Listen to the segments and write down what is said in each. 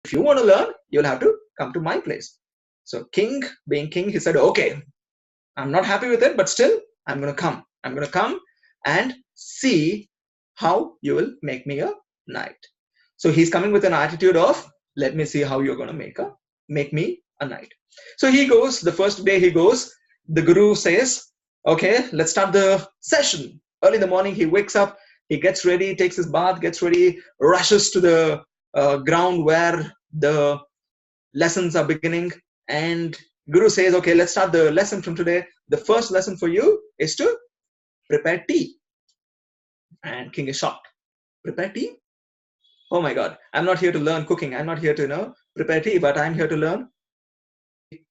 if you want to learn, you'll have to come to my place. So king, being king, he said, okay, I'm not happy with it, but still, I'm going to come. I'm going to come and see how you will make me a knight. So he's coming with an attitude of, let me see how you're going to make me a knight. So he goes, the first day he goes, the guru says, okay, let's start the session. Early in the morning, he wakes up, he gets ready, takes his bath, gets ready, rushes to the ground where the lessons are beginning. And Guru says, okay, let's start the lesson from today. The first lesson for you is to prepare tea. And king is shocked. Prepare tea? Oh my God, I'm not here to learn cooking. I'm not here to prepare tea, but I'm here to learn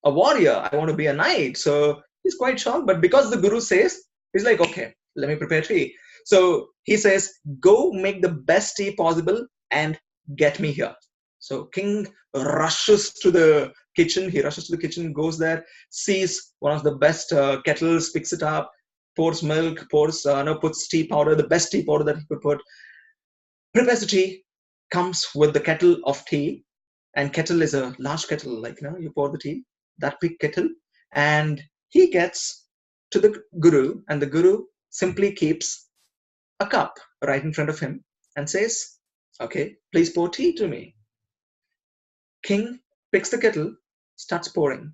a warrior. I want to be a knight. So he's quite shocked. But because the Guru says, he's like, okay, let me prepare tea. So he says, go make the best tea possible and get me here. So king rushes to the kitchen. He rushes to the kitchen, goes there, sees one of the best kettles, picks it up, pours milk, puts tea powder, the best tea powder that he could put, prepares the tea, comes with the kettle of tea. And kettle is a large kettle, like, you pour the tea, that big kettle. And he gets to the Guru, and the Guru simply keeps a cup right in front of him and says, okay, please pour tea to me. King picks the kettle, starts pouring.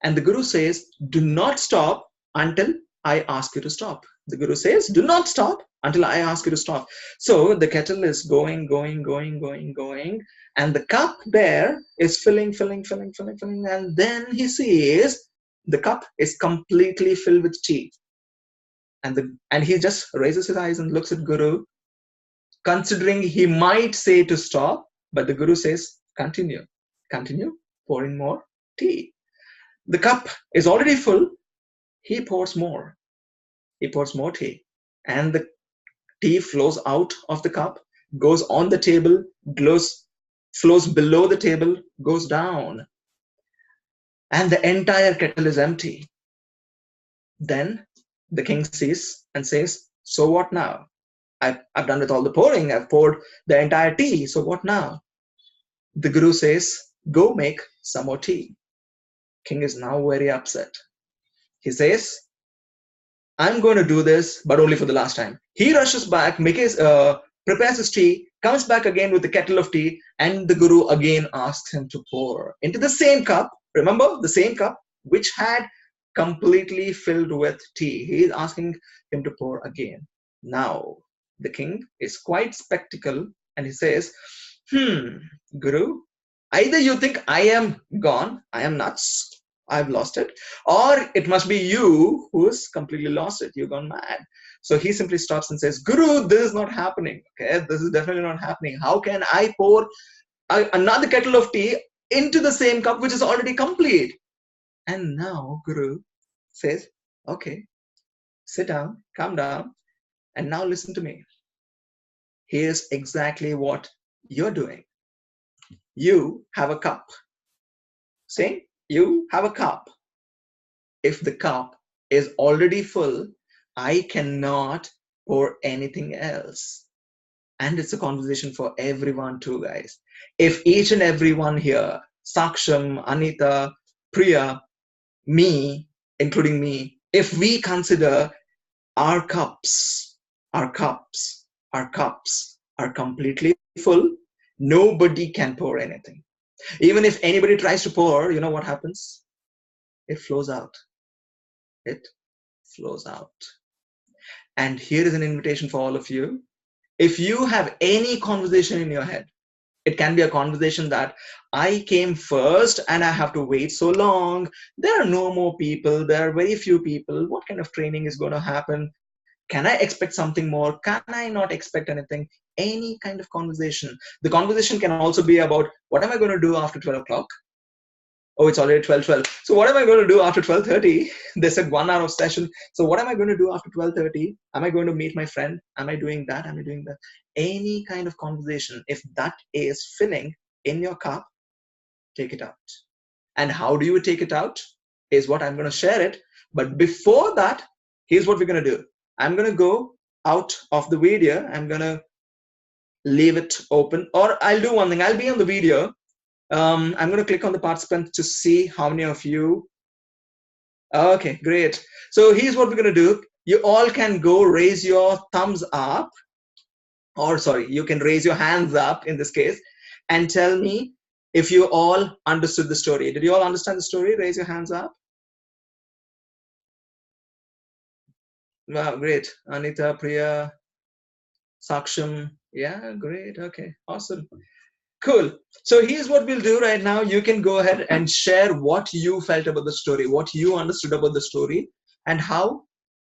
And the Guru says, do not stop until I ask you to stop. The Guru says, do not stop until I ask you to stop. So the kettle is going. And the cup there is filling. And then he sees the cup is completely filled with tea. And he just raises his eyes and looks at Guru, considering he might say to stop, but the Guru says, continue pouring more tea. The cup is already full. He pours more tea, and the tea flows out of the cup, goes on the table, flows below the table, goes down, and the entire kettle is empty. Then the king sees and says, so what now? I've done with all the pouring. I've poured the entire tea. So what now? The Guru says, go make some more tea. King is now very upset. He says, I'm going to do this, but only for the last time. He rushes back, prepares his tea, comes back again with the kettle of tea, and the Guru again asks him to pour into the same cup. Remember, the same cup which had completely filled with tea. He is asking him to pour again. Now, the king is quite skeptical, and he says, Guru, either you think I am gone, I am nuts, I've lost it, or it must be you who's completely lost it, you've gone mad. So he simply stops and says, Guru, this is not happening. Okay, this is definitely not happening. How can I pour another kettle of tea into the same cup which is already complete? And now Guru says, okay, sit down, calm down, and now listen to me. Here's exactly what you're doing. You have a cup. See, you have a cup. If the cup is already full, I cannot pour anything else. And it's a conversation for everyone too, guys. If each and everyone here, Saksham, Anita, Priya, me, including me, if we consider our cups are completely full, nobody can pour anything. Even if anybody tries to pour, you know what happens? It flows out. It flows out. And here is an invitation for all of you. If you have any conversation in your head, it can be a conversation that I came first and I have to wait so long. There are no more people. There are very few people. What kind of training is going to happen? Can I expect something more? Can I not expect anything? Any kind of conversation. The conversation can also be about, what am I going to do after 12 o'clock? Oh, it's already 12:12. So what am I going to do after 12:30? They said 1 hour of session. So what am I going to do after 12:30? Am I going to meet my friend? Am I doing that? Am I doing that? Any kind of conversation, if that is filling in your cup, take it out. And how do you take it out is what I'm going to share it. But before that, here's what we're going to do. I'm going to go out of the video. I'm going to leave it open, or I'll do one thing. I'll be on the video. I'm going to click on the participants to see how many of you. Okay, great. So here's what we're going to do. You all can go raise your thumbs up, or sorry, you can raise your hands up in this case, and tell me if you all understood the story. Did you all understand the story? Raise your hands up. Wow, great. Anita, Priya, Saksham. Yeah, great. Okay, awesome. Cool. So here's what we'll do right now. You can go ahead and share what you felt about the story, what you understood about the story, and how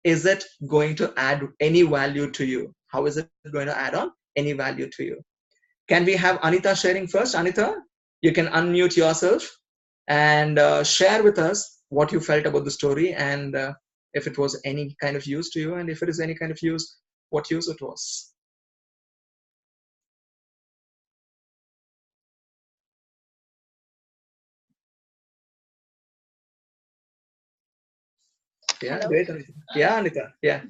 is it going to add any value to you? How is it going to add on any value to you? Can we have Anita sharing first? Anita, you can unmute yourself and share with us what you felt about the story, and if it was any kind of use to you, and if it is any kind of use, what use it was. Yeah, Hello? great, Anita. Yeah, Anita. Yeah.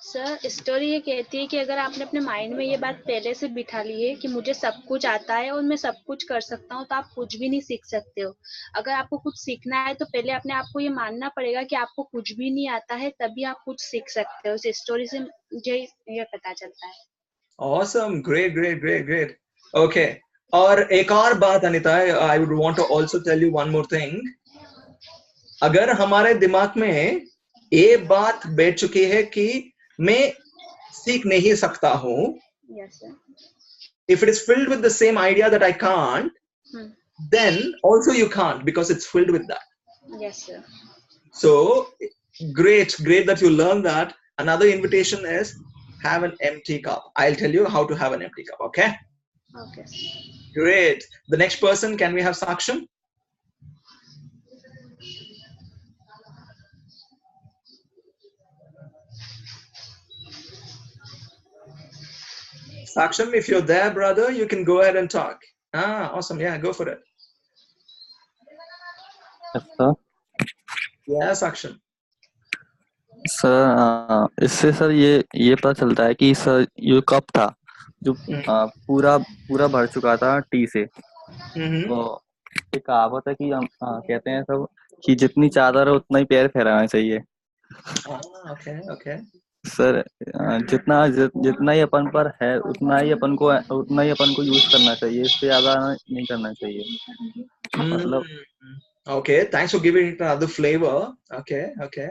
Sir story ये कहती है कि अगर आपने अपने mind में ये बात पहले से बिठा ली है कि मुझे सब कुछ आता है और मैं सब कुछ कर सकता हूँ, तो आप कुछ भी नहीं सीख सकते हो। अगर आपको कुछ सीखना है तो पहले अपने आप को ये मानना पड़ेगा कि आपको कुछ भी नहीं आता है, तभी आप कुछ सीख सकते हो। इस स्टोरी से मुझे ये पता चलता है। Awesome. Great, great, great, great. Okay. और एक और बात Anita, I would want to also tell you one more thing. अगर हमारे दिमाग में ये बात बैठ चुकी है कि मैं सीख नहीं सकता हूँ, Yes, sir. if it is filled with the same idea that I can't, then also you can't, because it's filled with that. Yes, sir. So great, great that you learned that. Another invitation is have an empty cup. I'll tell you how to have an empty cup. Okay. Okay. Great. The next person, can we have Saksham? Saksham, if you're there, brother, you can go ahead and talk. Ah, awesome. Yeah, go for it. Yes, sir. Yeah, Saksham. Sir इससे sir ये पता चलता है कि sir ये cup था जो पूरा पूरा भर चुका था टी से। तो एक कहावत है कि हम कहते हैं सब कि जितनी चादर है उतना ही पैर फैलाना चाहिए। Okay, okay. सर जितना ही अपन पर है उतना ही अपन को यूज करना चाहिए, इससे ज्यादा नहीं करना चाहिए। मतलब Okay, thanks for giving it another flavor. Okay, okay.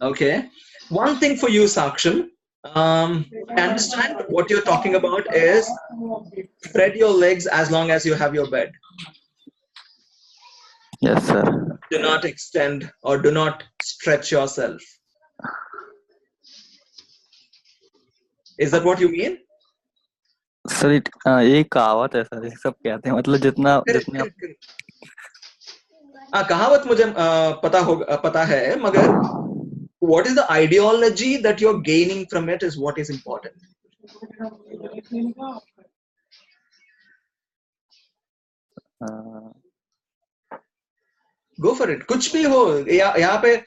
Okay. One thing for you, Saksham. I understand what you're talking about is spread your legs as long as you have your bed. Yes, sir. Do not extend or do not stretch yourself. Is that what you mean? Sir ये कहावत है sir, ये सब कहते हैं, मतलब जितना कहावत मुझे पता है, मगर what is the ideology that you're gaining from it is what is important. Go for it. कुछ भी हो यहाँ पे,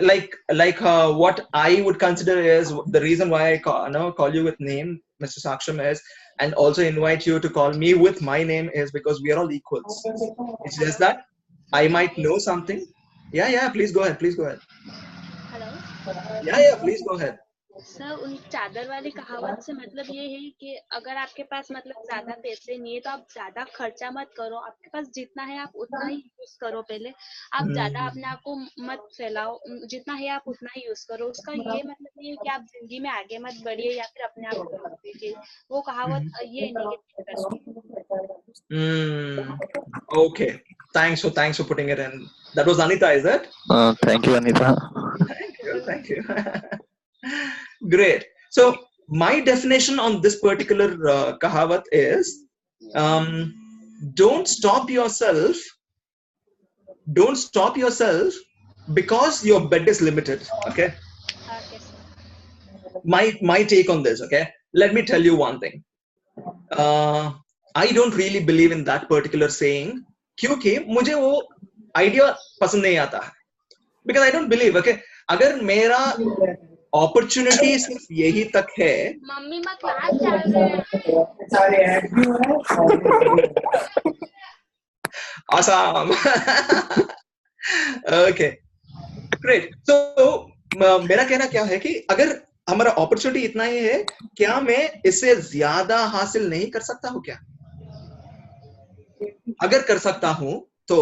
like what I would consider is the reason why I call you with name, Mr. Saksham, is, and also invite you to call me with my name, is because we are all equals. It's just that I might know something. Yeah, please go ahead. Hello. Yeah, please go ahead. Sir उन चादर वाली कहावत से मतलब ये है कि अगर आपके पास मतलब ज्यादा पैसे नहीं है तो आप ज्यादा खर्चा मत करो, आपके पास जितना है आप उतना ही यूज करो। पहले आप ज्यादा अपने आप को मत फैलाओ, जितना है आप उतना ही यूज करो। उसका ये मतलब ये है कि आप जिंदगी में आगे मत बढ़िए या फिर अपने आप को मत दीजिए। वो कहावत ये इंडिकेट करती है। Okay, thanks for putting it in. That was Anita, is it? Thank you, Anita. Thank you. Great. So my definition on this particular kahavat is, don't stop yourself because your bed is limited. Okay. My take on this. Okay. Let me tell you one thing. I don't really believe in that particular saying, क्योंकि मुझे वो idea पसंद नहीं आता है, because I don't believe. Okay. अगर मेरा opportunity सिर्फ यही तक है. मम्मी माँ क्लास चल रहे हैं. Awesome. Okay, great. So मेरा कहना क्या है कि अगर हमारा अपॉर्चुनिटी इतना ही है, क्या मैं इससे ज्यादा हासिल नहीं कर सकता हूँ क्या? अगर कर सकता हूँ तो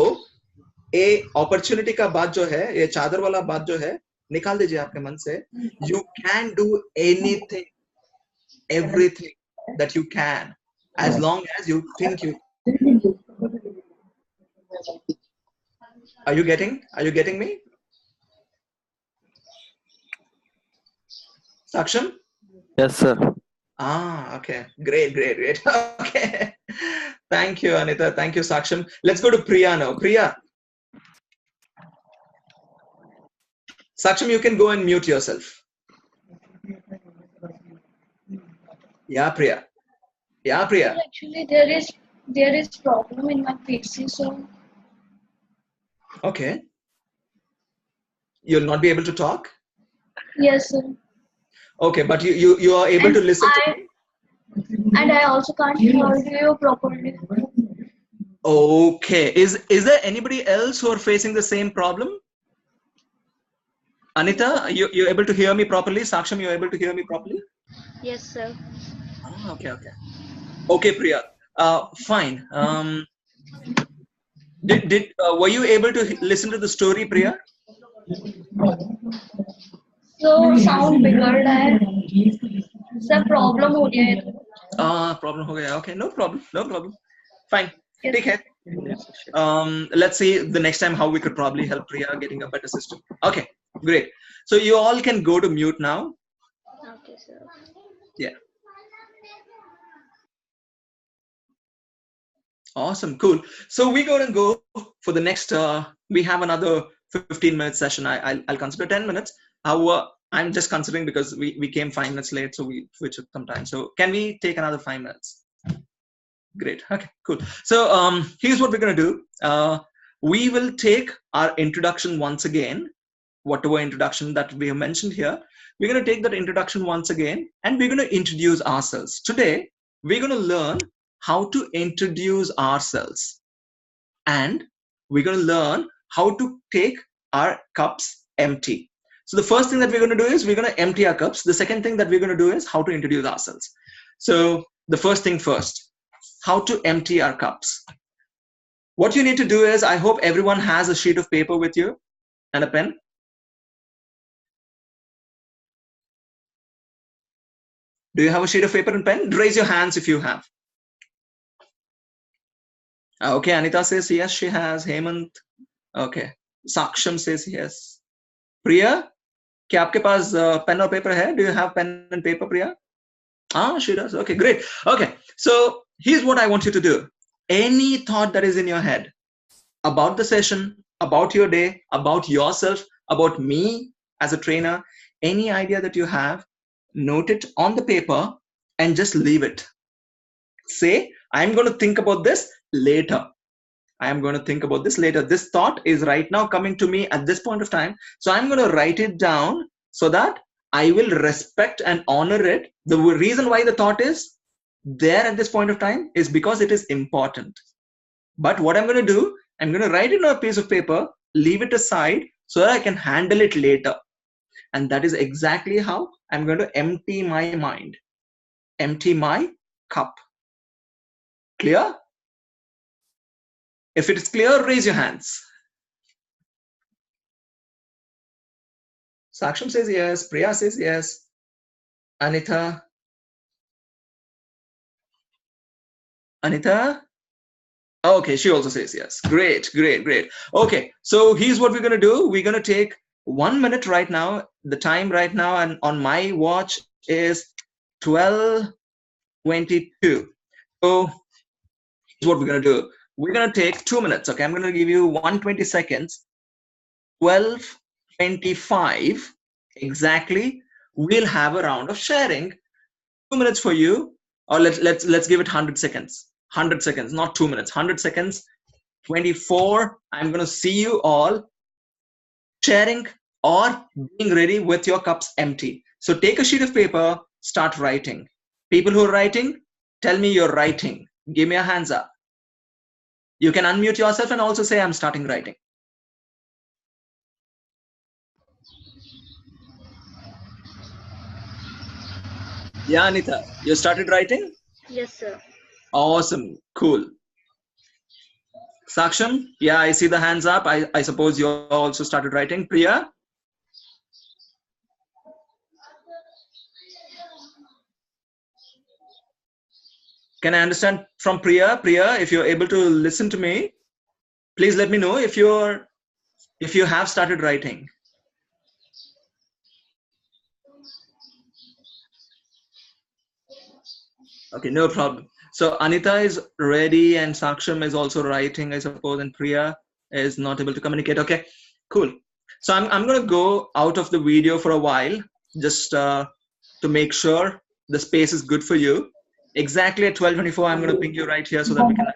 ये अपॉर्चुनिटी का बात जो है, ये चादर वाला बात जो है, निकाल दीजिए आपके मन से. You can do anything, everything that you can, as long as you think you. Are you getting me? Saksham? Yes, sir. Okay. Great. Okay. Thank you, Anita. Thank you, Saksham. Let's go to Priya now. Priya. Saksham, you can go and mute yourself. Yeah, Priya. Actually, there is problem in my PC, so. Okay. You'll not be able to talk? Yes, sir. Okay, but you are able to listen and I also can't hear you properly. Okay. Is there anybody else who are facing the same problem? Anita, you're able to hear me properly? Saksham, you're able to hear me properly? Yes, sir. Okay, Priya. Fine. Were you able to listen to the story, Priya? So sound बिगड़ रहा है. Sir, problem हो गया है. Problem हो गया. Okay, no problem. Fine. Take care. Let's see the next time how we could probably help Priya getting a better system. Okay, great. So you all can go to mute now. Okay, sir. Yeah. Awesome, cool. So we're going to go for the next. We have another 15-minute session. I'll consider 10 minutes. I'm just considering because we came 5 minutes late, so we took some time. So can we take another 5 minutes? Great. Okay, cool. So here's what we're going to do. We will take our introduction once again, whatever introduction that we have mentioned here. We're going to take that introduction once again, and we're going to introduce ourselves. Today, we're going to learn how to introduce ourselves, and we're going to learn how to take our cups empty. So the first thing that we're going to do is we're going to empty our cups. The second thing that we're going to do is how to introduce ourselves. So the first thing first, how to empty our cups. What you need to do is, I hope everyone has a sheet of paper with you and a pen. Do you have a sheet of paper and pen? Raise your hands if you have. Okay, Anita says yes, she has. Hemant. Okay. Saksham says yes. Priya, क्या आपके पास pen or paper है? Do you have pen and paper, Priya? She does. Okay, great. Okay, so here's what I want you to do. Any thought that is in your head about the session, about your day, about yourself, about me as a trainer, any idea that you have, note it on the paper and just leave it. Say, I'm going to think about this later. I am going to think about this later. This thought is right now coming to me at this point of time. So I'm going to write it down so that I will respect and honor it. The reason why the thought is there at this point of time is because it is important. But what I'm going to do, I'm going to write it on a piece of paper, leave it aside so that I can handle it later. And that is exactly how I'm going to empty my mind, empty my cup. Clear? If it is clear, raise your hands. Saksham says yes. Priya says yes. Anita? Okay, she also says yes. Great. Okay, so here's what we're going to do. We're going to take 1 minute right now. The time right now and on my watch is 12:22. So here's what we're going to do. We're going to take 2 minutes. Okay, I'm going to give you 120 seconds. 12:25 exactly. We'll have a round of sharing. 2 minutes for you, or let's give it 100 seconds. 100 seconds, not 2 minutes. 100 seconds. 24. I'm going to see you all sharing or being ready with your cups empty. So take a sheet of paper, start writing. People who are writing, tell me you're writing. Give me a hands up. You can unmute yourself and also say, I'm starting writing. Yeah, Anita, you started writing? Yes, sir. Awesome. Cool. Saksham, yeah, I see the hands up. I suppose you also started writing. Priya? Can I understand from Priya? Priya, if you're able to listen to me, please let me know if you have started writing. Okay, no problem. So Anita is ready and Saksham is also writing, I suppose, and Priya is not able to communicate. Okay, cool. So I'm going to go out of the video for a while, just to make sure the space is good for you. Exactly at 12:24, I'm going to ping you right here so that we can.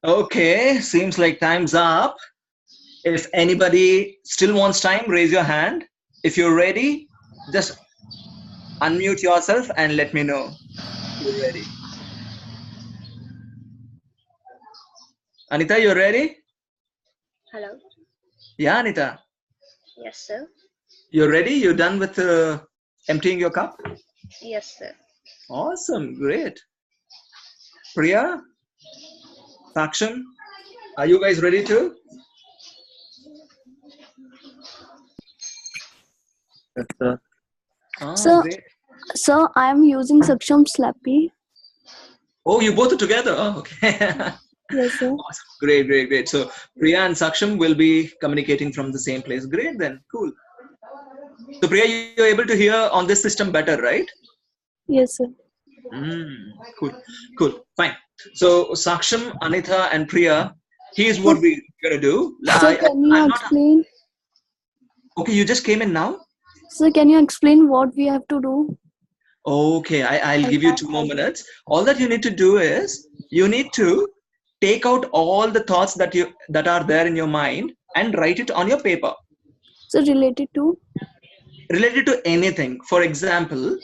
Okay, seems like time's up. If anybody still wants time, raise your hand. If you're ready, just unmute yourself and let me know you're ready. Anita, you're ready? Hello. Yeah, Anita. Yes, sir. You're ready? You're done with emptying your cup? Yes, sir. Awesome, great. Priya, Saksham, are you guys ready too? Yes, sir. Great. So I am using Saksham Slappy. Oh, you both are together. Oh, okay. Yes, sir. Awesome. Great, great, great. So Priya and Saksham will be communicating from the same place. Great then. Cool. So Priya, you're able to hear on this system better, right? Yes, sir. Cool. Cool. Fine. So Saksham, Anita, and Priya, here's what we're gonna do. So can you explain? Okay, you just came in now? So can you explain what we have to do? Okay, I'll give you 2 more minutes. All that you need to do is you need to take out all the thoughts that are there in your mind and write it on your paper. So related to? Related to anything. For example,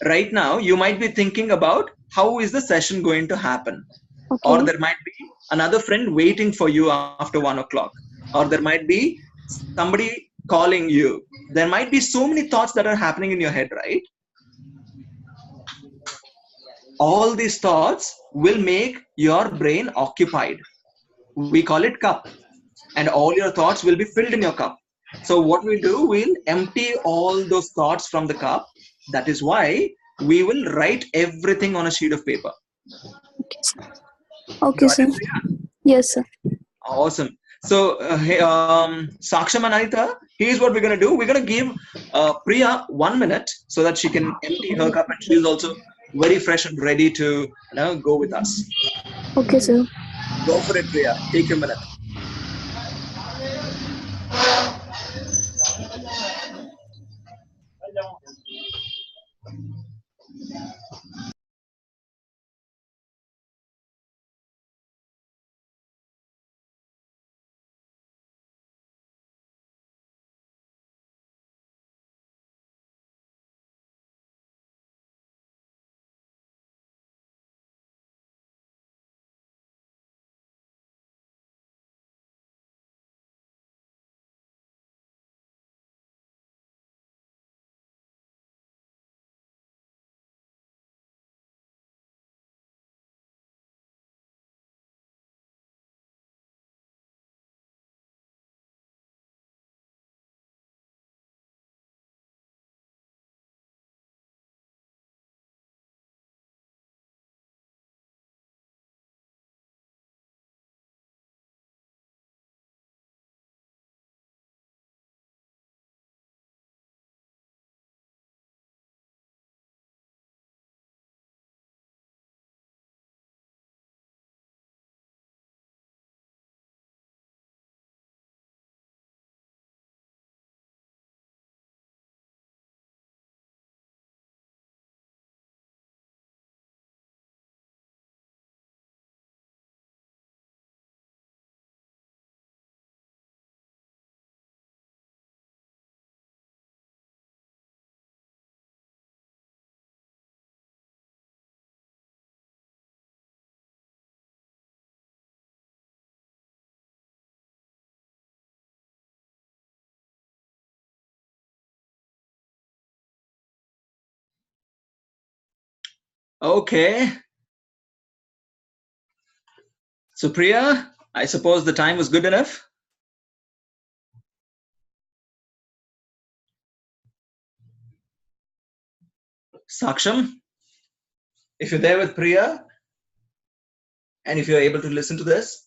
right now you might be thinking about how is the session going to happen. Okay. Or there might be another friend waiting for you after 1 o'clock. Or there might be somebody calling you. There might be so many thoughts that are happening in your head, right? All these thoughts will make your brain occupied. We call it cup. And all your thoughts will be filled in your cup. So what we do, we'll empty all those thoughts from the cup. That is why we will write everything on a sheet of paper. Okay, sir. Okay, sir. Yes, sir. Awesome. So, Saksham and Anita, here's what we're going to do. We're going to give Priya 1 minute so that she can empty her cup and she's also very fresh and ready to go with us. Okay, sir. Go for it, Priya. Take your minute. Okay. So Priya, I suppose the time was good enough. Saksham, if you're there with Priya, and if you're able to listen to this.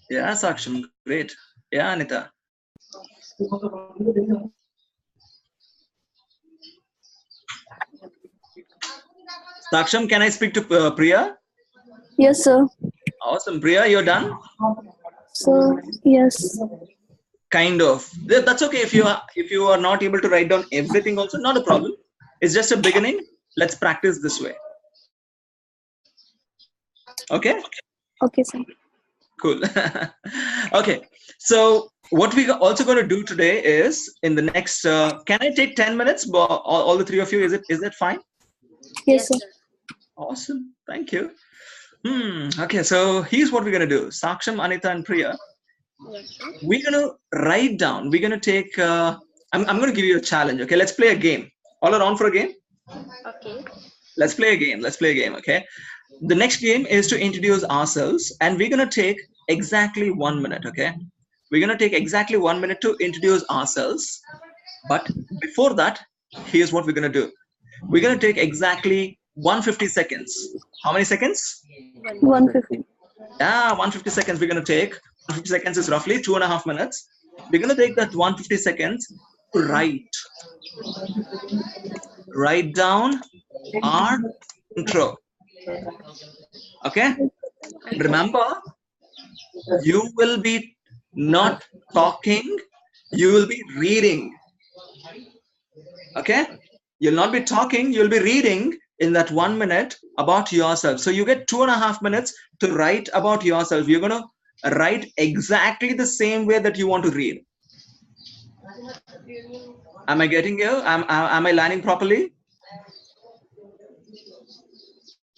Yeah, Saksham, great. Yeah, Anita. Saksham, can I speak to Priya? Yes, sir. Awesome. Priya, you're done? So, yes. Kind of. That's okay. If you are not able to write down everything also, not a problem. It's just a beginning. Let's practice this way. Okay? Okay, sir. Cool. Okay. So what we are also going to do today is in the next, can I take 10 minutes? All the three of you, is it fine? Yes, sir. Awesome. Thank you. Okay. So here's what we're going to do. Saksham, Anita, and Priya. We're going to write down. We're going to take, I'm going to give you a challenge. Okay. Let's play a game. All around for a game? Okay. Let's play a game. Okay. The next game is to introduce ourselves, and we're going to take exactly 1 minute. Okay. We're going to take exactly 1 minute to introduce ourselves. But before that, here's what we're going to do. We're going to take exactly 150 seconds. How many seconds? 150. Yeah, 150 seconds we're going to take. 150 seconds is roughly 2.5 minutes. We're going to take that 150 seconds to write down our intro. Okay? Remember, you will be not talking, you will be reading. Okay? You'll not be talking, you'll be reading in that 1 minute about yourself. So you get 2.5 minutes to write about yourself. You're going to write exactly the same way that you want to read. Am I getting you? Am I lining properly?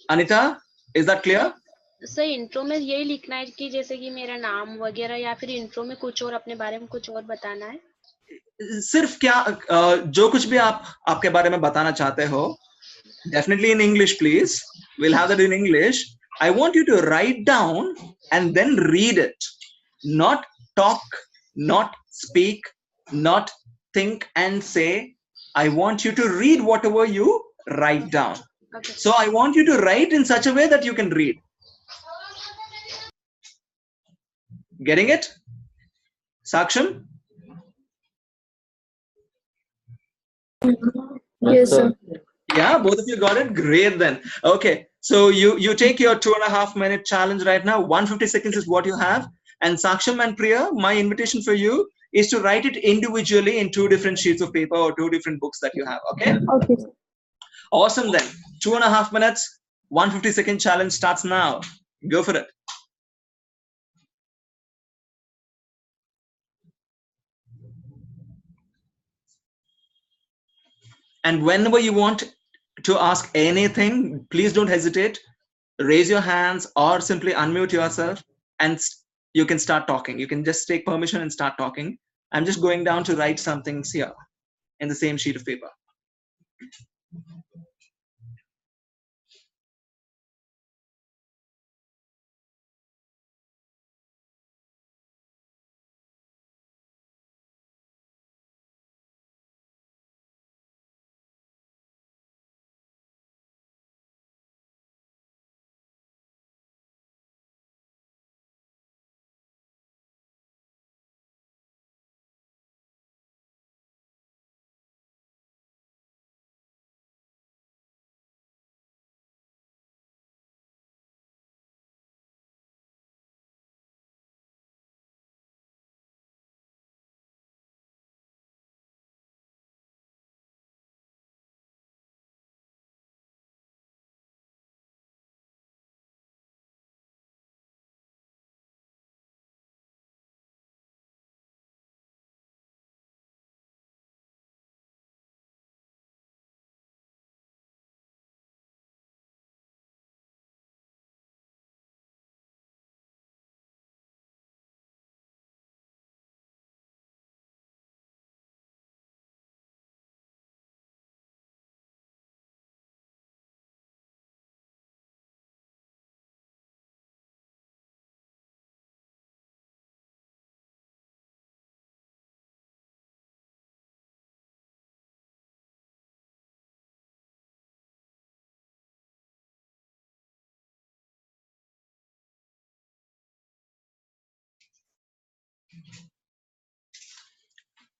Anita, is that clear? Sir intro में यही लिखना है कि जैसे कि मेरा नाम वगैरह या फिर इंट्रो में कुछ और अपने बारे में कुछ और बताना है? सिर्फ क्या जो कुछ भी आपके बारे में बताना चाहते हो, definitely in English, please. We'll have that in English. I want you to write down and then read it. Not talk, not speak, not think and say. I want you to read whatever you write down. Okay. So I want you to write in such a way that you can read. Getting it? Saksham? Yes, sir. Yeah, both of you got it. Great then. Okay, so you take your 2.5 minute challenge right now. 150 seconds is what you have. And Saksham and Priya, my invitation for you is to write it individually in 2 different sheets of paper or 2 different books that you have. Okay. Okay. Awesome then. 2.5 minutes. 150 second challenge starts now. Go for it. And whenever you want to ask anything, please don't hesitate. Raise your hands or simply unmute yourself and you can start talking. You can just take permission and start talking. I'm just going down to write some things here in the same sheet of paper.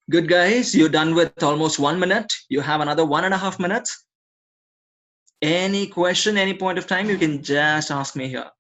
Good, guys. You're done with almost 1 minute. You have another 1.5 minutes. Any question, any point of time, you can just ask me here.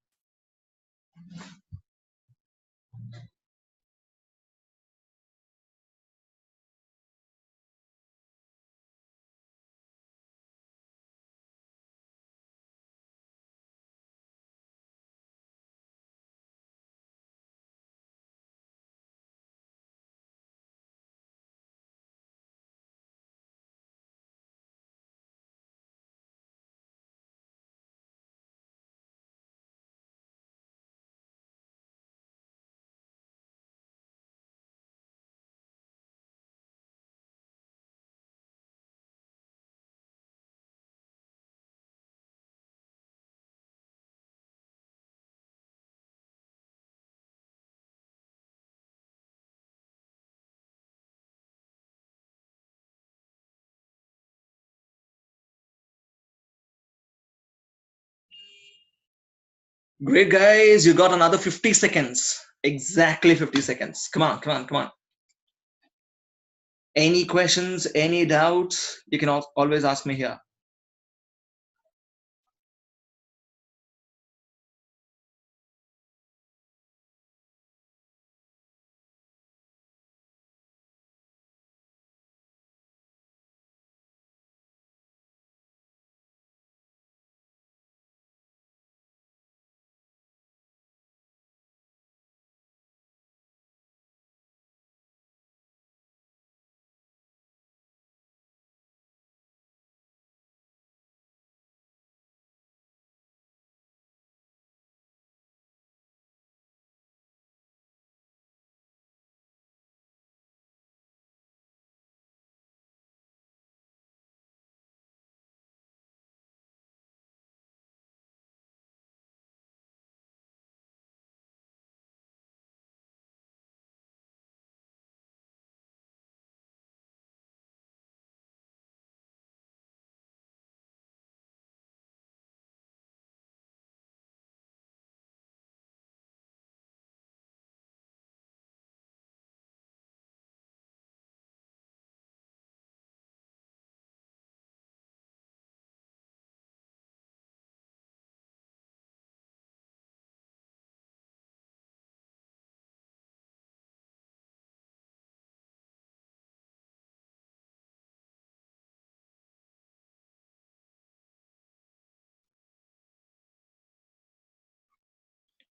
Great, guys. You got another 50 seconds. Exactly 50 seconds. Come on, come on, come on. Any questions, any doubts, you can always ask me here.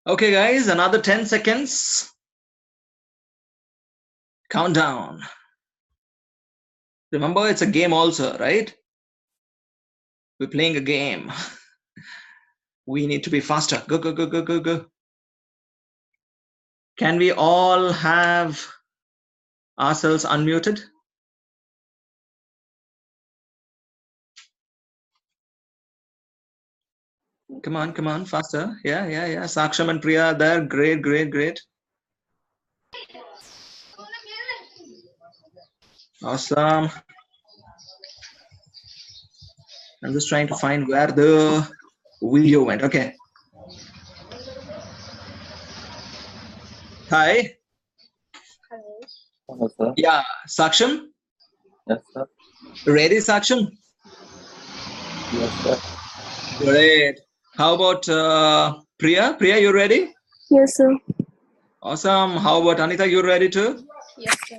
Okay, guys, another 10 seconds. Countdown. Remember, it's a game also, right? We're playing a game. We need to be faster. Go, go, go, go, go, go. Can we all have ourselves unmuted? Come on, faster. Yeah. Saksham and Priya are there. Great, great, great. Awesome. I'm just trying to find where the video went. Okay. Hi. Hello, sir. Yeah, Saksham. Yes, sir. Ready, Saksham? Yes, sir. Great. How about Priya? Priya, you ready? Yes, sir. Awesome. How about Anita? You ready too? Yes, sir.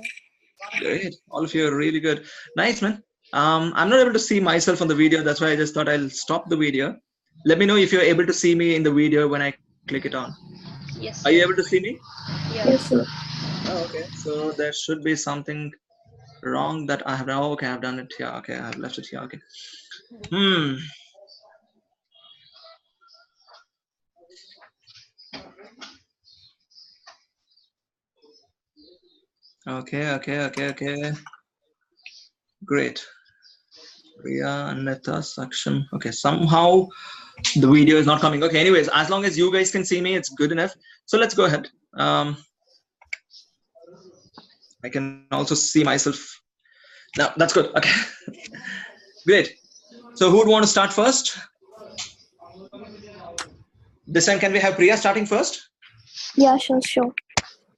Great. All of you are really good. Nice, man. I'm not able to see myself on the video. That's why I just thought I'll stop the video. Let me know if you're able to see me in the video when I click it on. Yes, Are you sir. able to see me? Yes, sir. Oh, okay. So there should be something wrong that I have done. Oh, okay, I've done it here. Okay, I've left it here. Okay. Okay. Great. Priya, Anita, Saksham. Okay, somehow the video is not coming. Okay, anyways, as long as you guys can see me, it's good enough. So let's go ahead. I can also see myself. Now, that's good. Okay. Great. So who would want to start first? This time, can we have Priya starting first? Yeah, sure.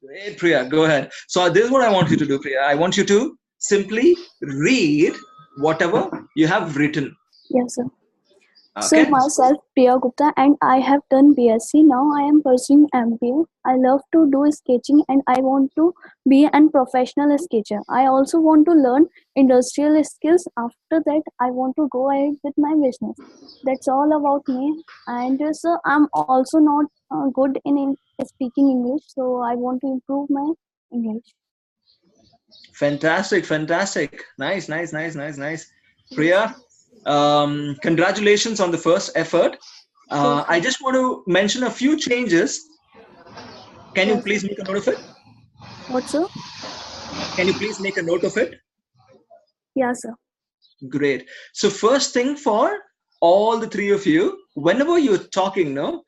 Great, Priya. Go ahead. So this is what I want you to do, Priya. I want you to simply read whatever you have written. Yes, sir. So Okay. myself, Priya Gupta, and I have done BSc. Now I am pursuing MBA. I love to do sketching, and I want to be a professional sketcher. I also want to learn industrial skills. After that, I want to go ahead with my business. That's all about me. And so I'm also not good in speaking English, so I want to improve my English. Fantastic, fantastic. Nice, nice, nice, nice, nice. Priya, congratulations on the first effort. I just want to mention a few changes. Can you please make a note of it? What, sir? Can you please make a note of it? Yeah, sir. Great. So first thing for all the three of you, whenever you're talking, no,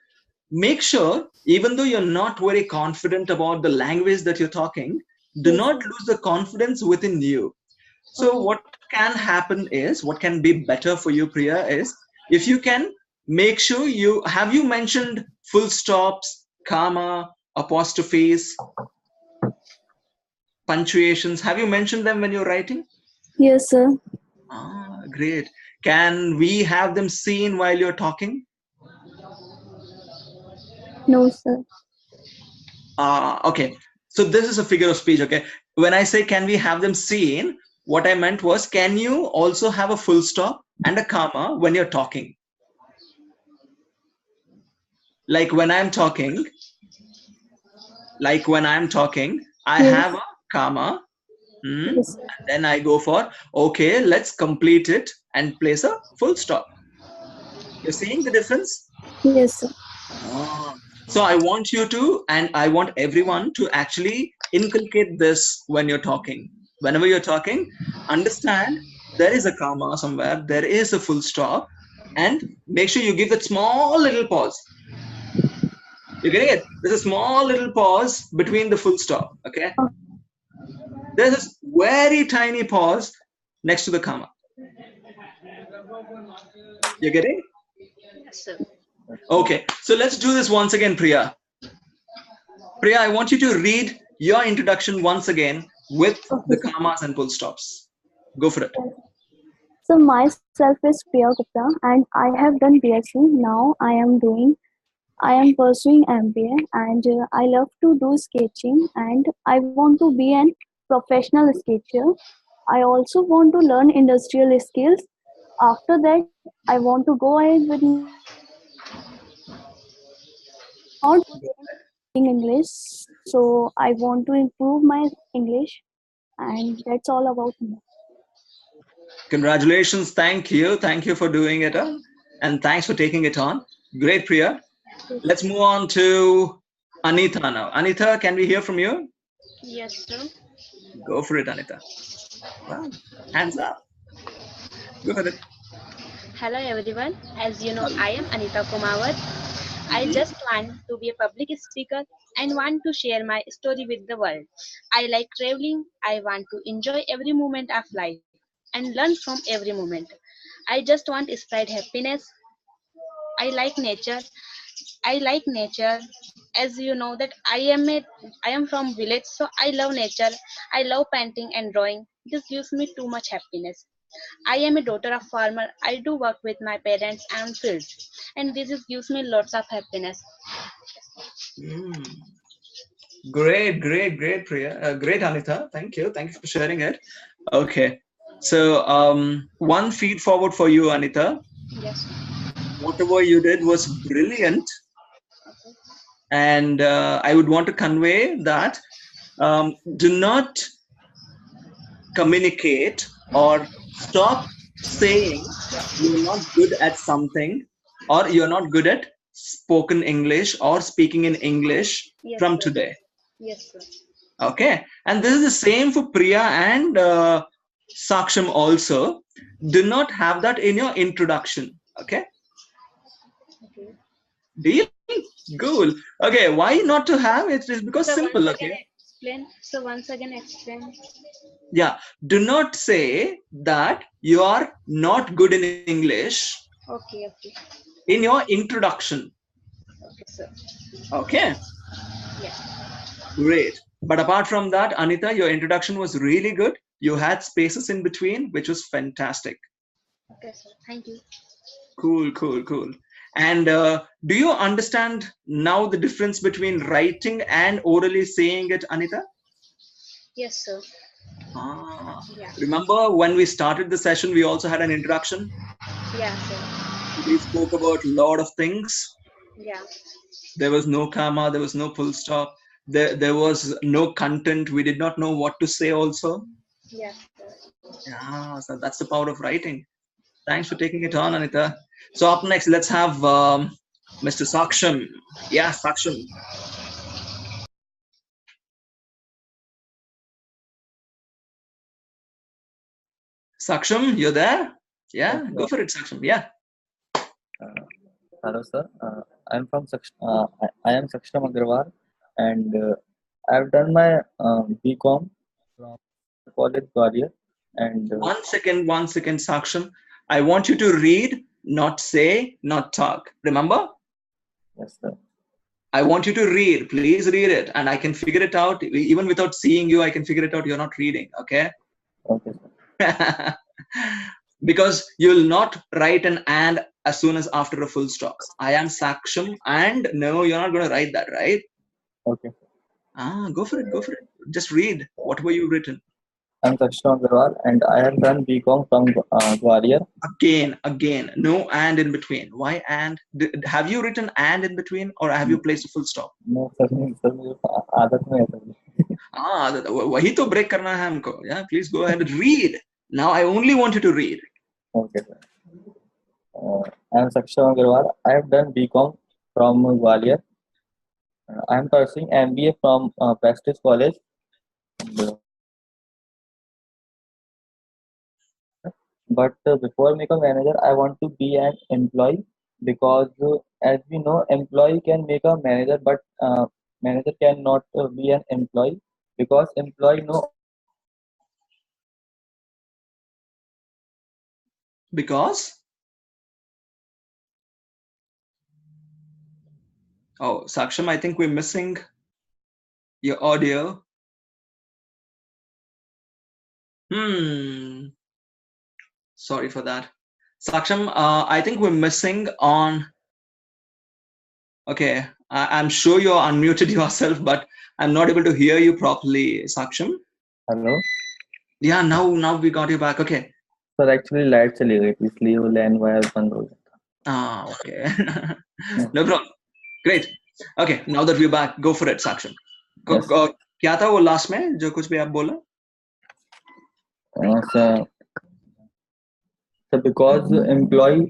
make sure, even though you're not very confident about the language that you're talking, do not lose the confidence within you. So what can happen is, what can be better for you, Priya, is if you can make sure you mentioned full stops, comma, apostrophes, punctuations. Have you mentioned them when you're writing? Yes, sir. Ah, great. Can we have them seen while you're talking? No, sir. Okay. So this is a figure of speech, okay? When I say can we have them seen, what I meant was, can you also have a full stop and a comma when you're talking? Like when I'm talking, I have a comma, and then I go for, okay, let's complete it and place a full stop. You're seeing the difference? Yes, sir. So I want you to, and I want everyone to actually inculcate this when you're talking. Whenever you're talking, understand there is a comma somewhere, there is a full stop, and make sure you give that small little pause. You're getting it? There's a small little pause between the full stop, okay? There's this very tiny pause next to the comma. You're getting? Yes, sir. Okay, so let's do this once again, Priya. Priya, I want you to read your introduction once again with the commas and full stops. Go for it. So myself is Priya Gupta, and I have done BSc. Now I am pursuing MBA, and I love to do sketching, and I want to be an professional sketcher. I also want to learn industrial skills. After that, I want to go ahead with not speaking English, so I want to improve my English, and that's all about me. Congratulations. Thank you. Thank you for doing it. And thanks for taking it on. Great, Priya. Let's move on to Anita now. Anita, can we hear from you? Yes, sir. Go for it, Anita. Wow. Hands up. Go for it. Hello, everyone. As you know, I am Anita Kumawat. I just want to be a public speaker and want to share my story with the world. I like traveling. I want to enjoy every moment of life and learn from every moment. I just want to spread happiness. I like nature. As you know that I am from village, so I love nature. I love painting and drawing. This gives me too much happiness. I am a daughter of farmer. I do work with my parents and fields, and this gives me lots of happiness. Great, Priya. Great, Anita. Thank you for sharing it. Okay, so one feed forward for you, Anita. Yes. Whatever you did was brilliant, and I would want to convey that do not communicate or stop saying you're not good at something or you're not good at spoken English or speaking in English from today. Yes, sir. Okay, and this is the same for Priya and Saksham also. Do not have that in your introduction. Okay. Deal? Cool. Okay, why not to have it? Is because So simple. once Okay. again explain. So once again explain. Yeah, do not say that you are not good in English Okay. in your introduction. Okay, sir. Okay. Yes. Great. But apart from that, Anita, your introduction was really good. You had spaces in between, which was fantastic. Okay, sir. Thank you. Cool, cool, cool. And do you understand now the difference between writing and orally saying it, Anita? Yes, sir. Ah, Yeah. remember when we started the session, we also had an introduction. Yeah, sir. We spoke about a lot of things. Yeah. There was no comma, there was no full stop, there was no content. We did not know what to say also. Yeah, sir. Yeah, so that's the power of writing. Thanks for taking it on, Anita. So up next, let's have Mr. Saksham. Yeah, Saksham. Saksham, you're there? Yeah, go for it, Saksham. Yeah. Hello, sir. I am Saksham Agarwal, and I've done my BCom from College Gwalior. And One second, Saksham. I want you to read, not say, not talk. Remember? yes, sir. I want you to read. Please read it, and I can figure it out. Even without seeing you, I can figure it out. You're not reading, okay? Okay, sir. Because you'll not write an and as soon as after a full stop. I am Saksham, and no, you're not going to write that, right? Okay. Go for it. Just read whatever you've written. I'm Saksham Agarwal, and I have done BCom from Gwalior. Again, no and in between. Why and? Have you written and in between, or have you placed a full stop? No, sir, मुझे आदत नहीं है sir. वही तो break करना है हमको. Yeah, please go ahead and read. Now I only want you to read. Okay, sir. I am Saksham Agarwal. I have done BCom from Gwalior. I am pursuing MBA from Prestige College. But before make a manager, I want to be an employee, because as we know, employee can make a manager, but manager cannot be an employee, because employee know. Because? Oh, Saksham, I think we're missing your audio. Sorry for that. Saksham, I think we're missing on. Okay, I'm sure you're unmuted yourself, but I'm not able to hear you properly, Saksham. Hello. Yeah, now we got you back. Okay. Sir, actually light चली गई थी, इसलिए वो land wire बंद हो गया था. Okay. No problem. Great. Okay, now that we're back, go for it, Saksham. Yes. क्या था वो लास्ट में जो कुछ भी आप बोला? So because employee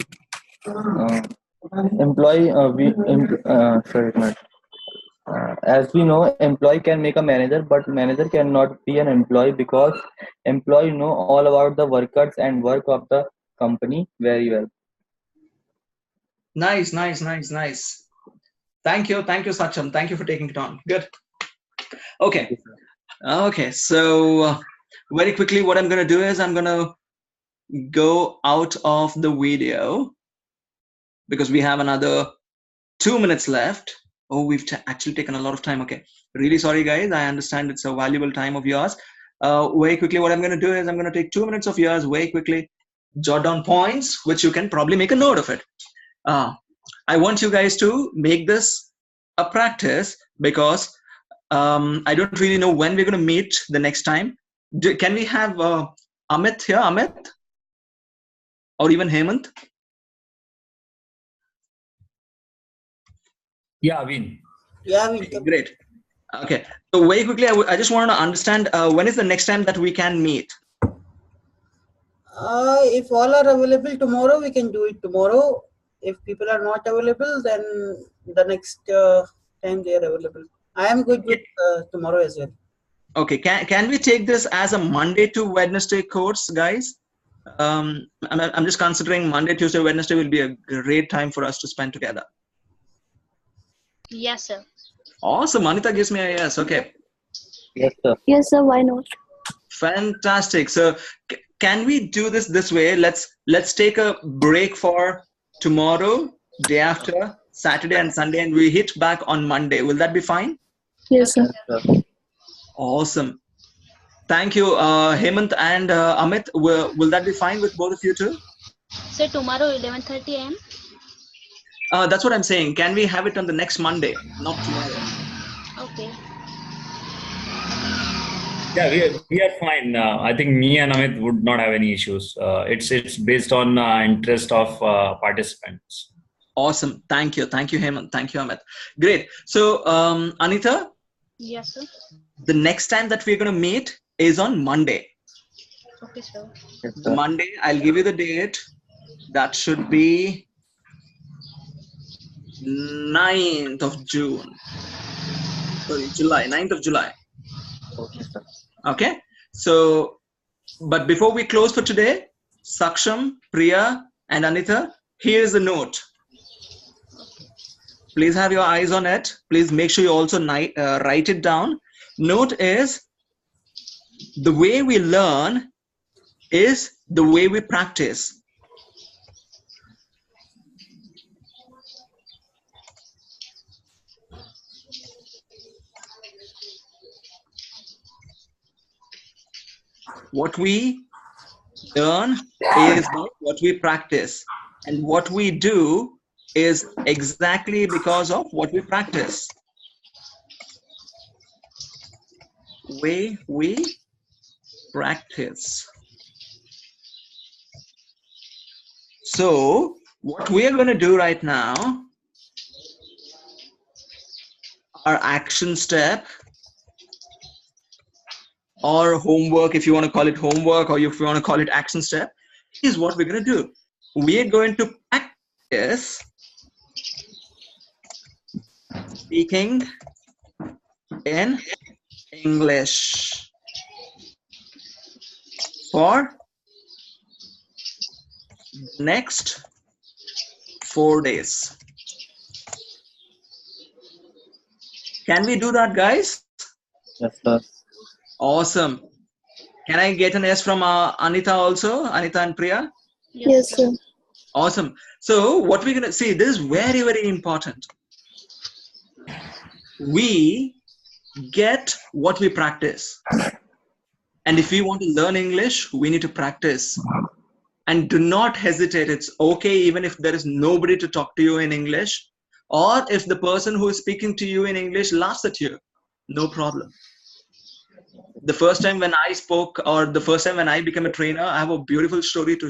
as we know, employee can make a manager, but manager cannot be an employee, because employee know all about the workers and work of the company very well. Nice. Thank you, Saksham. Thank you for taking it on. Good. Okay. So very quickly, what I'm going to do is I'm going to go out of the video because we have another 2 minutes left. Oh, we've actually taken a lot of time. Okay. Really sorry, guys. I understand it's a valuable time of yours. Very quickly, what I'm going to do is I'm going to take 2 minutes of yours very quickly, jot down points, which you can probably make a note of it. I want you guys to make this a practice, because I don't really know when we're going to meet the next time. Can we have Amit here? Amit? Or even Hemant? Yeah, Avin. Great. Okay. So very quickly, I just want to understand when is the next time that we can meet? If all are available tomorrow, we can do it tomorrow. If people are not available, then the next time they are available. I am good with tomorrow as well. Okay. Can we take this as a Monday to Wednesday course, guys? I'm just considering Monday, Tuesday, Wednesday will be a great time for us to spend together. Yes, sir. Awesome. Anita gives me a yes. Okay. Yes, sir. Yes, sir. Why not? Fantastic. So can we do this way? Let's take a break for tomorrow, day after, Saturday and Sunday, and we hit back on Monday. Will that be fine? Yes, sir. Awesome. Thank you, Hemant and Amit. Will that be fine with both of you too? So tomorrow 11:30 a.m. That's what I'm saying. Can we have it on the next Monday, not tomorrow? Okay. Yeah, we are fine. I think me and Amit would not have any issues. It's based on interest of participants. Awesome. Thank you, Hemant. Thank you, Amit. Great. So, Anita, Yes, sir. the next time that we're going to meet is on Monday. Okay, sir. Yes, sir. Monday, I'll give you the date. That should be 9th of June. Sorry, July, 9th of July. Okay, sir. Okay. So, but before we close for today, Saksham, Priya, and Anita, here's the note. Please have your eyes on it. Please make sure you also write it down. Note is, the way we learn is the way we practice. What we learn is what we practice, and what we do is exactly because of what we practice. Way we practice. So what we are going to do right now, our action step or homework, if you want to call it homework, or if you want to call it action step, is what we're going to do. We are going to practice speaking in English for the next 4 days. Can we do that, guys? Yes, sir. Awesome. Can I get an S from Anita also? Anita and Priya? Yes, sir. Awesome. So what we're going to see, this is very, very important. We get what we practice. And if we want to learn English, we need to practice. And do not hesitate. It's okay even if there is nobody to talk to you in English, or if the person who is speaking to you in English laughs at you. No problem. The first time when I spoke, or the first time when I became a trainer, I have a beautiful story to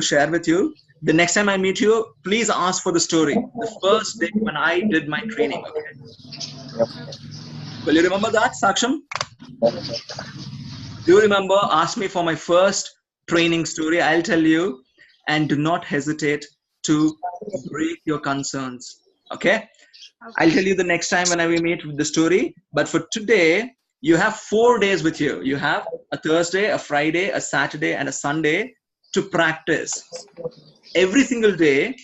share with you. The next time I meet you, please ask for the story. The first day when I did my training. Okay? Will you remember that, Saksham? Do you remember? Ask me for my first training story. I'll tell you, and do not hesitate to break your concerns. Okay? I'll tell you the next time when I will meet with the story. But for today, you have 4 days with you. You have a Thursday, a Friday, a Saturday, and a Sunday to practice. Every single day,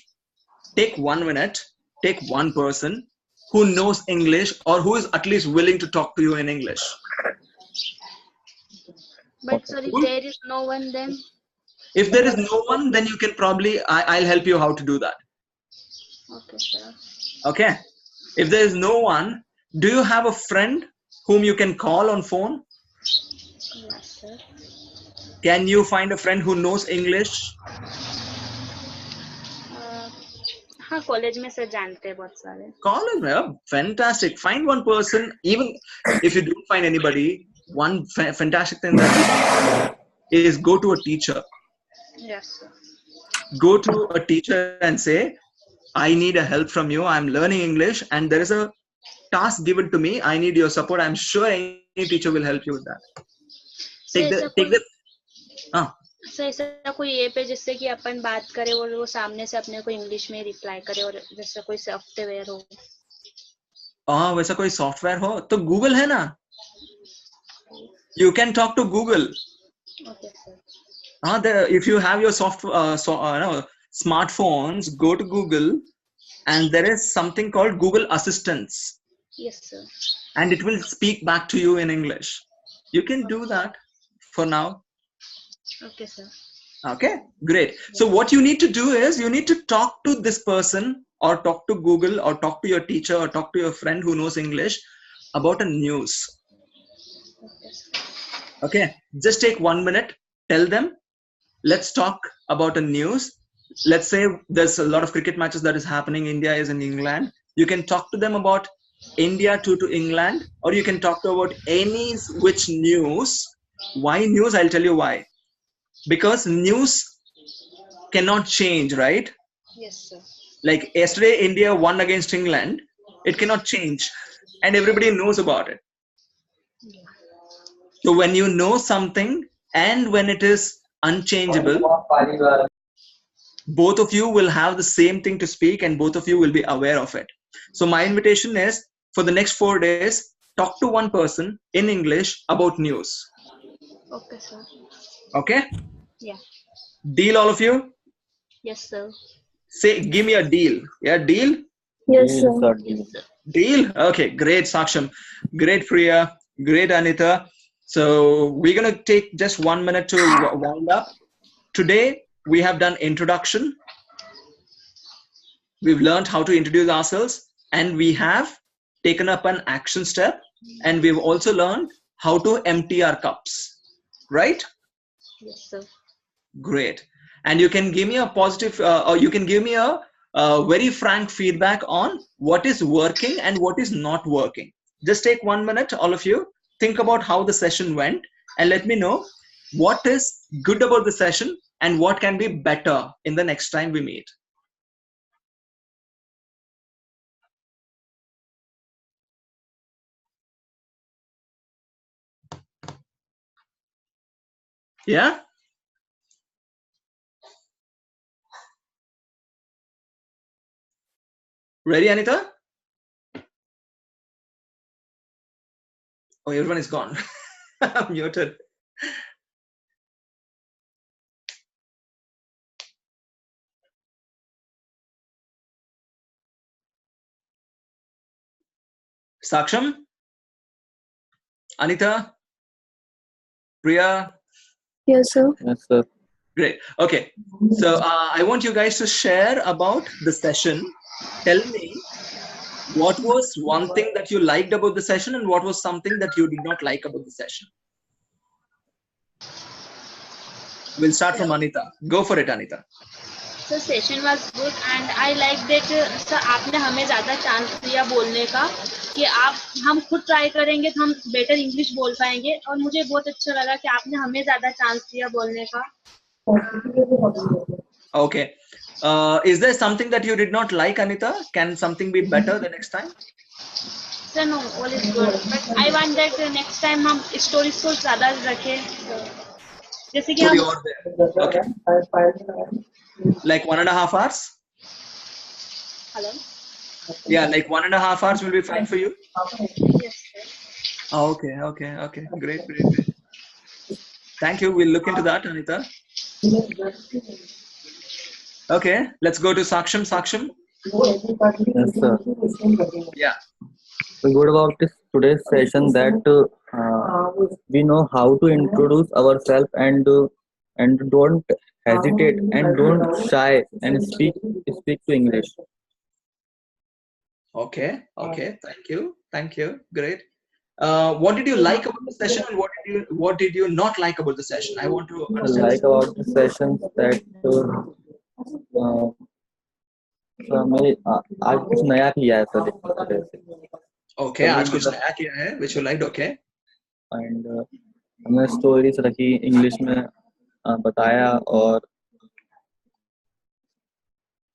take 1 minute, take one person who knows English or who is at least willing to talk to you in English. But sorry, there is no one then? If there is no one, then you can probably, I'll help you how to do that. Okay, sir. Okay. If there is no one, do you have a friend whom you can call on phone? Yes, sir. Can you find a friend who knows English? हाँ college में से जानते हैं बहुत सारे. Call him. Yeah. Fantastic. Find one person. Even if you don't find anybody, one fantastic thing that is go to a teacher. Yes, sir. Go to a teacher and say, I need a help from you. I'm learning English and there is a task given to me. I need your support. I'm sure any teacher will help you with that. Sir ऐसा कोई app है जिससे कि अपन बात करें और वो सामने से अपने को इंग्लिश में रिप्लाई करे, और जैसे कोई सॉफ्टवेयर हो? वैसा कोई सॉफ्टवेयर हो तो गूगल है ना. You can talk to Google. Okay, sir. If you have your smartphones, go to Google and there is something called Google Assistants. Yes, sir. And it will speak back to you in English. You can do that for now. Okay, sir. Okay, great. So what you need to do is you need to talk to this person or talk to Google or talk to your teacher or talk to your friend who knows English about a news. Okay, just take 1 minute, tell them, let's talk about a news. Let's say there's a lot of cricket matches that is happening. India is in England. You can talk to them about India to England, or you can talk to about any which news. Why news? I'll tell you why. Because news cannot change, right? Yes, sir. Like yesterday, India won against England. It cannot change, and everybody knows about it. So when you know something and when it is unchangeable, both of you will have the same thing to speak and both of you will be aware of it. So my invitation is, for the next 4 days, talk to one person in English about news. Okay, sir. Okay? Yeah. Deal, all of you? Yes, sir. Say, give me a deal. Yeah, deal? Yes, sir. Yes, sir. Deal? Okay, great, Saksham. Great, Priya. Great, Anita. So we're going to take just 1 minute to wind up. Today, we have done introduction. We've learned how to introduce ourselves, and we have taken up an action step, and we've also learned how to empty our cups, right? Yes, sir. Great. And you can give me a positive, or you can give me a very frank feedback on what is working and what is not working. Just take 1 minute, all of you. Think about how the session went and let me know what is good about the session and what can be better in the next time we meet. Yeah? Ready, Anita? Oh, everyone is gone. I'm muted. Saksham? Anita? Priya? Yes, sir. Yes, sir. Great. Okay. So I want you guys to share about the session. Tell me what was one thing that you liked about the session and what was something that you did not like about the session. We'll start from Anita. Go for it, Anita. So session was good and I like that sir आपने हमें ज़्यादा chance दिया बोलने का कि हम खुद try करेंगे तो हम बेटर इंग्लिश बोल पाएंगे और मुझे बहुत अच्छा लगा कि आपने हमें ज़्यादा चांस दिया बोलने का. Okay. Is there something that you did not like, Anita? Can something be better the next time? Sir, no, all is good. But I want that next time हम स्टोरीज को ज़्यादा रखें. जैसे कि हम. Okay. Like 1.5 hours? Hello. Yeah, like 1.5 hours will be fine for you. Yes, sir. Oh, okay. Great. Thank you. We'll look into that, Anita. Okay, let's go to Saksham. Saksham. Yes, sir. Yeah. The good about this today's session that we know how to introduce ourselves and don't hesitate and don't shy and speak to English. Okay. Thank you. Great. What did you like about the session and what did you not like about the session? I want to understand. I like about the session that हमें आज कुछ नया किया है sir. Okay, आज कुछ नया किया है, which you liked. Okay. And हमने स्टोरीज रखी इंग्लिश में बताया और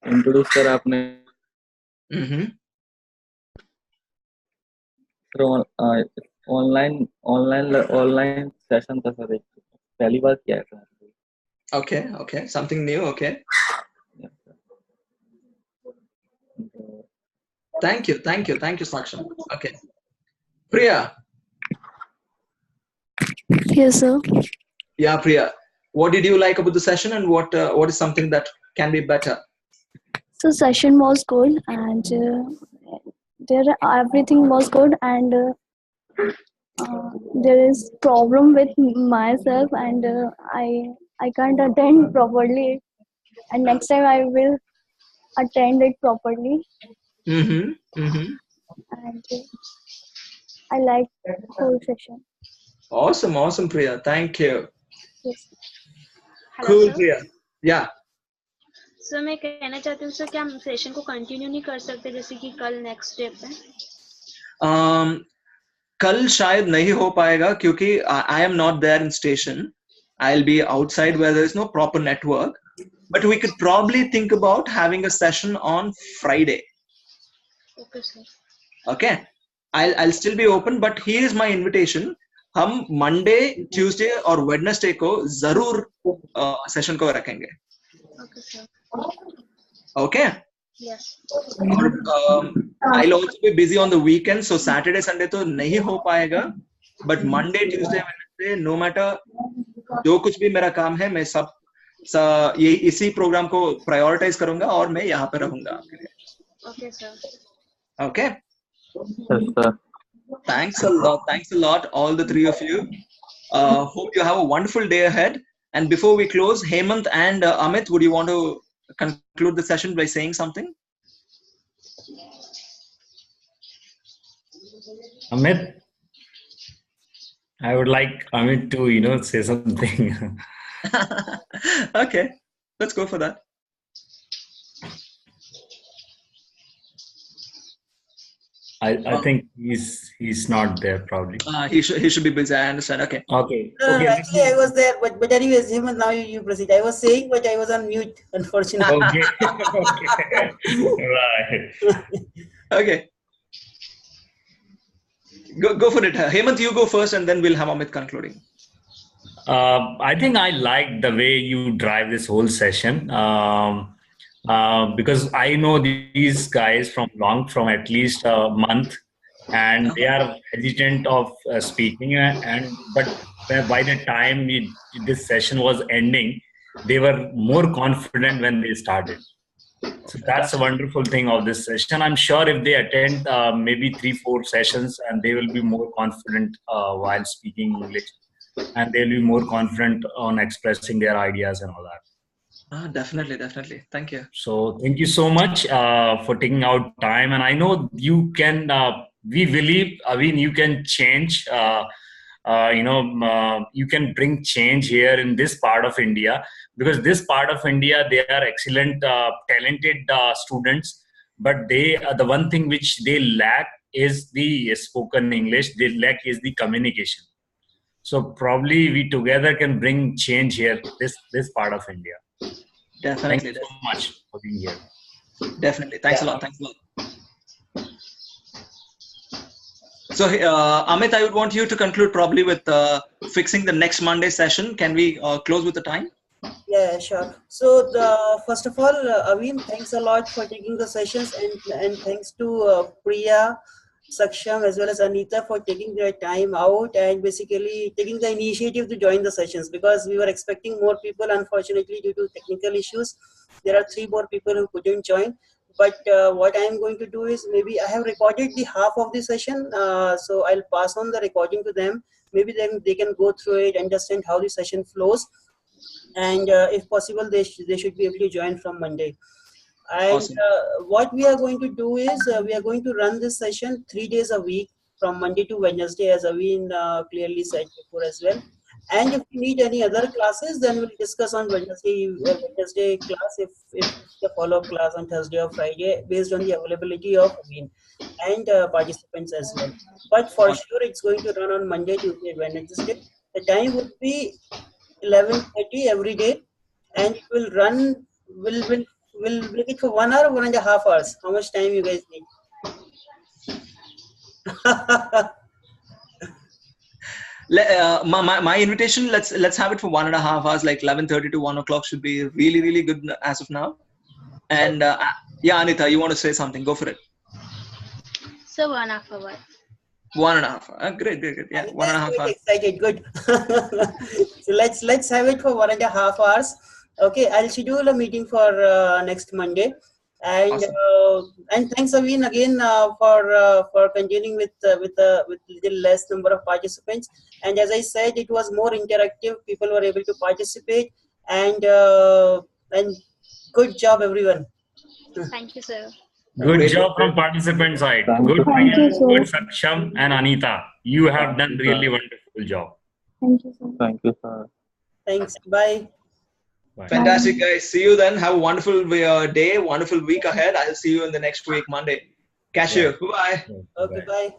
इंट्रोड्यूस करा आपने. ऑनलाइन सेशन था सर. पहली बार किया है sir. Okay. Something new. Okay. Thank you, Saksham. Okay. Priya. Yes, sir. Yeah, Priya. What did you like about the session and what is something that can be better? So session was good and everything was good and there is problem with myself and I can't attend properly and next time I will attend it properly, Mm-hmm. Mm-hmm. and I like whole session. Awesome, awesome, Priya. Thank you. Yes. Hello Cool, sir Priya. Yeah. Sir मैं कहना चाहती हूँ sir क्या हम session को continue नहीं कर सकते जैसे कि कल नेक्स्ट डे पे कल शायद नहीं हो पाएगा क्योंकि I am not there in station. I'll be outside where there is no proper network. But we could probably think about having a session on Friday. Okay sir Okay. I'll still be open, but here is my invitation. हम Monday, Tuesday और Wednesday को जरूर session को रखेंगे. Okay sir Okay. Yes और I'll also be busy on the weekend, so Saturday, Sunday तो नहीं हो पाएगा. But Monday, Tuesday, Wednesday, no matter जो कुछ भी मेरा काम है, मैं सब ये इसी प्रोग्राम को प्रायोरिटाइज करूंगा और मैं यहाँ पे रहूंगा आपके लिए. Okay sir Okay. Yes, sir. Thanks a lot, all the three of you. Hope you have a wonderful day ahead. And before we close, Hemant and Amit, would you want to conclude the session by saying something? Amit, I would like Amit to say something. Okay, let's go for that. I think he's not there probably. He should be busy. I understand. Okay. Okay. No, Okay. actually, I was there, but anyways, Hemant, now you proceed. I was saying, but I was on mute, unfortunately. Okay. Okay. Right. Okay. Go for it. Hemant, you go first, and then we'll have Amit concluding. I think I like the way you drive this whole session because I know these guys from at least a month, and they are hesitant of speaking. But by the time this session was ending, they were more confident when they started. So that's a wonderful thing of this session. I'm sure if they attend maybe 3-4 sessions, and they will be more confident while speaking English. And they'll be more confident on expressing their ideas and all that. Definitely. Thank you. So thank you so much for taking out time. And I know you can, we believe, you can change, you can bring change here in this part of India, because this part of India, they are excellent, talented students, but the one thing which they lack is the spoken English. They lack is the communication. So probably we together can bring change here, this part of India. Definitely. Thank you so much for being here. Definitely. Thanks a lot. So Amit, I would want you to conclude probably with fixing the next Monday session. Can we close with the time? Yeah, sure. So first of all, Aveen, thanks a lot for taking the sessions, and thanks to Priya, Saksham, as well as Anita for taking their time out and basically taking the initiative to join the sessions, because we were expecting more people. Unfortunately, due to technical issues, there are 3 more people who couldn't join. But what I am going to do is, maybe I have recorded the half of the session, so I'll pass on the recording to them. Maybe then they can go through it, understand how the session flows, and if possible, they should be able to join from Monday. And Awesome. what we are going to do is, we are going to run this session 3 days a week, from Monday to Wednesday, as Aveen clearly said before as well. And if we need any other classes, then we'll discuss on Wednesday class, if the follow-up class on Thursday or Friday, based on the availability of Aveen and participants as well. But for sure, it's going to run on Monday, Tuesday, Wednesday. The time would be 11:30 every day, and it will run. We'll make it for 1 hour, 1.5 hours. How much time you guys need? My invitation, let's have it for 1.5 hours, like 11:30 to 1 o'clock should be really good as of now. And yeah, Anita, you want to say something? Go for it. So 1.5 hours. 1.5 hours. Great. Yeah, 1.5 hours. Excited, good. So let's have it for 1.5 hours. Okay, I'll schedule a meeting for next Monday. And Awesome. And thanks Aveen again for continuing with little less number of participants. And as I said, it was more interactive. People were able to participate, and good job everyone. Thank you, sir. Good Great job work. from participant side. Thank Good, you. Thank you, sir. good Saksham and Anita. You have done you, sir. really wonderful job. Thank you, sir. Thank you, sir. Thanks. Bye. Bye. Fantastic, guys. See you then. Have a wonderful day, wonderful week ahead. I'll see you in the next week, Monday. Catch you. Bye. Okay, bye.